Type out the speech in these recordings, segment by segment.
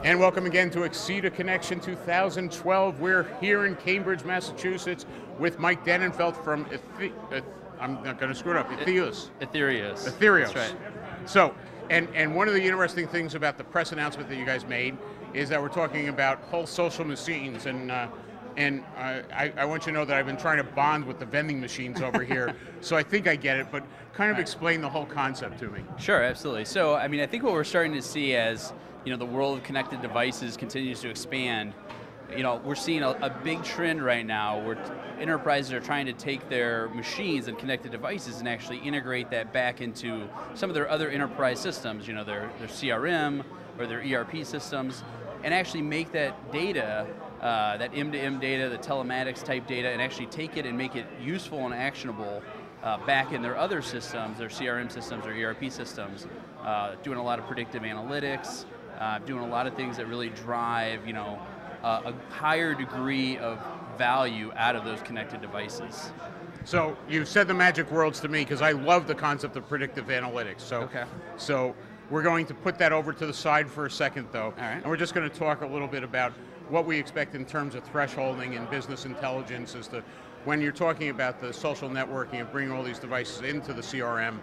And welcome again to Exceeda Connection 2012. We're here in Cambridge, Massachusetts with Mike Denenfeld from I'm not going to screw it up, Etherios. Etherios. That's right. So, and one of the interesting things about the press announcement that you guys made is that we're talking about whole social machines, and I want you to know that I've been trying to bond with the vending machines over here, so I think I get it, but kind of explain the whole concept to me. Sure, absolutely. So, I mean, I think what we're starting to see as the world of connected devices continues to expand, we're seeing a big trend right now where enterprises are trying to take their machines and connected devices and actually integrate that back into some of their other enterprise systems, their CRM or their ERP systems, and actually make that data, that M2M data, the telematics type data, and actually take it and make it useful and actionable back in their other systems, their CRM systems or ERP systems, doing a lot of predictive analytics, doing a lot of things that really drive, a higher degree of value out of those connected devices. So you've said the magic words to me because I love the concept of predictive analytics. So we're going to put that over to the side for a second, though, all right. And we're just going to talk a little bit about what we expect in terms of thresholding and business intelligence as to when you're talking about the social networking and bringing all these devices into the CRM.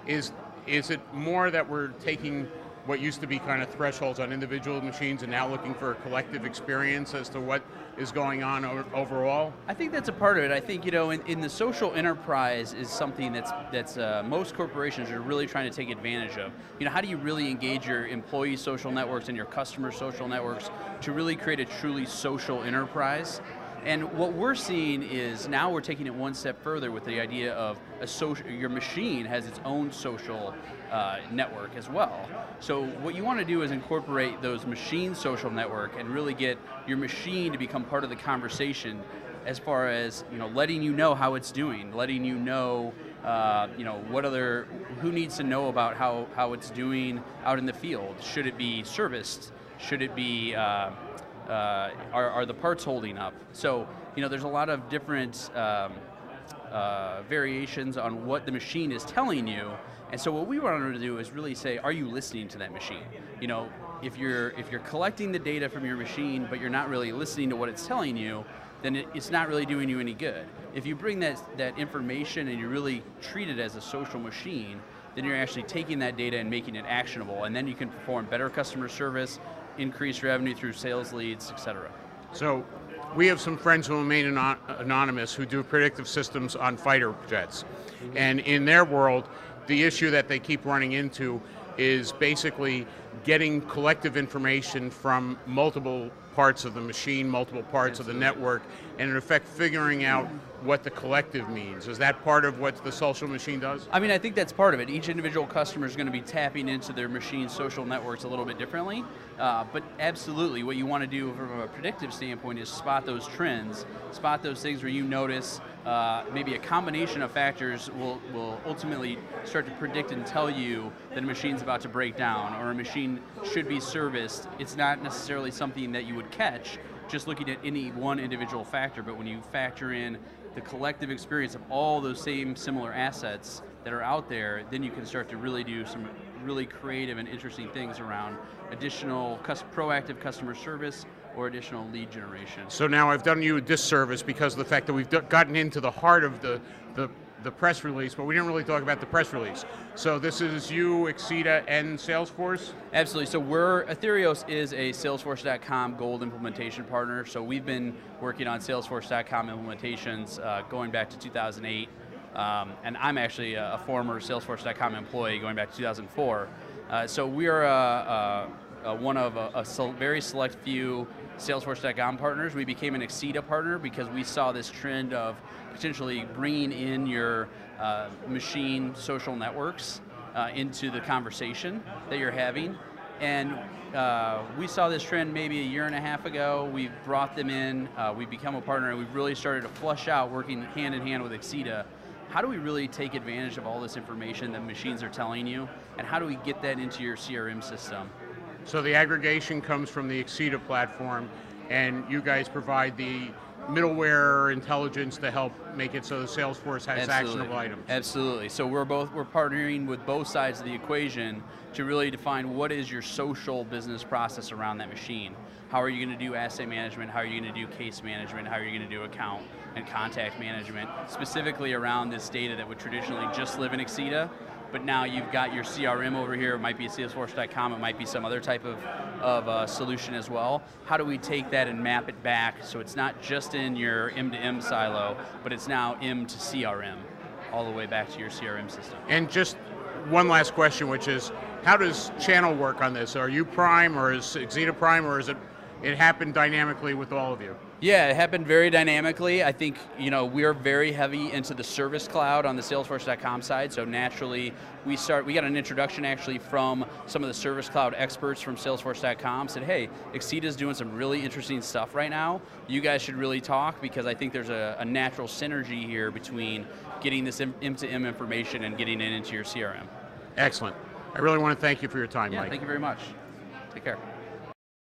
Is it more that we're taking what used to be kind of thresholds on individual machines and now looking for a collective experience as to what is going on overall? I think that's a part of it. I think, in the social enterprise is something that's most corporations are really trying to take advantage of. How do you really engage your employee social networks and your customer social networks to really create a truly social enterprise? And what we're seeing is now we're taking it one step further with the idea of your machine has its own social network as well. So what you want to do is incorporate those machine social network and really get your machine to become part of the conversation as far as letting you know how it's doing, letting you know who needs to know about how it's doing out in the field. Should it be serviced? Should it be are the parts holding up? So, there's a lot of different variations on what the machine is telling you, and so what we wanted to do is really say, are you listening to that machine? If you're collecting the data from your machine, but you're not really listening to what it's telling you, then it's not really doing you any good. If you bring that information and you really treat it as a social machine, then you're actually taking that data and making it actionable, and then you can perform better customer service, increase revenue through sales leads, etc. So we have some friends who remain anonymous who do predictive systems on fighter jets. And in their world, the issue that they keep running into is basically getting collective information from multiple parts of the machine, multiple parts of the network, and in effect figuring out what the collective means. Is that part of what the social machine does? I mean, I think that's part of it. Each individual customer is going to be tapping into their machine's social networks a little bit differently, but absolutely what you want to do from a predictive standpoint is spot those trends, spot those things where you notice maybe a combination of factors will ultimately start to predict and tell you that a machine's about to break down or a machine should be serviced. It's not necessarily something that you would catch just looking at any one individual factor, but when you factor in the collective experience of all those same similar assets that are out there, then you can start to really do some really creative and interesting things around additional proactive customer service or additional lead generation. So now I've done you a disservice because of the fact that we've gotten into the heart of the press release, but we didn't really talk about the press release. So this is you, Exceeda, and Salesforce? Absolutely. So Etherios is a Salesforce.com Gold implementation partner. So we've been working on Salesforce.com implementations going back to 2008. And I'm actually a former Salesforce.com employee going back to 2004. So we are one of a very select few Salesforce.com partners. We became an Exceeda partner because we saw this trend of potentially bringing in your machine social networks into the conversation that you're having. And we saw this trend maybe a year and a half ago. We've brought them in, we've become a partner, and we've really started to flush out working hand in hand with Exceeda. How do we really take advantage of all this information that machines are telling you, and how do we get that into your CRM system? So the aggregation comes from the Exceeda platform, and you guys provide the middleware intelligence to help make it so the Salesforce has actionable items. Absolutely. So we're partnering with both sides of the equation to really define what is your social business process around that machine. How are you going to do asset management? How are you going to do case management? How are you going to do account and contact management, specifically around this data that would traditionally just live in Exida, but now you've got your CRM over here. It might be Salesforce.com, it might be some other type of solution as well. How do we take that and map it back so it's not just in your M2M silo, but it's now M to CRM, all the way back to your CRM system. And just one last question, which is, how does channel work on this? Are you prime, or is Exida prime, or is it happened dynamically with all of you? Yeah, it happened very dynamically. I think we're very heavy into the Service Cloud on the Salesforce.com side, so naturally we got an introduction actually from some of the Service Cloud experts from Salesforce.com, said, hey, Exida's doing some really interesting stuff right now. You guys should really talk, because I think there's a natural synergy here between getting this M2M information and getting it into your CRM. Excellent. I really want to thank you for your time, Yeah, Mike. thank you very much. Take care.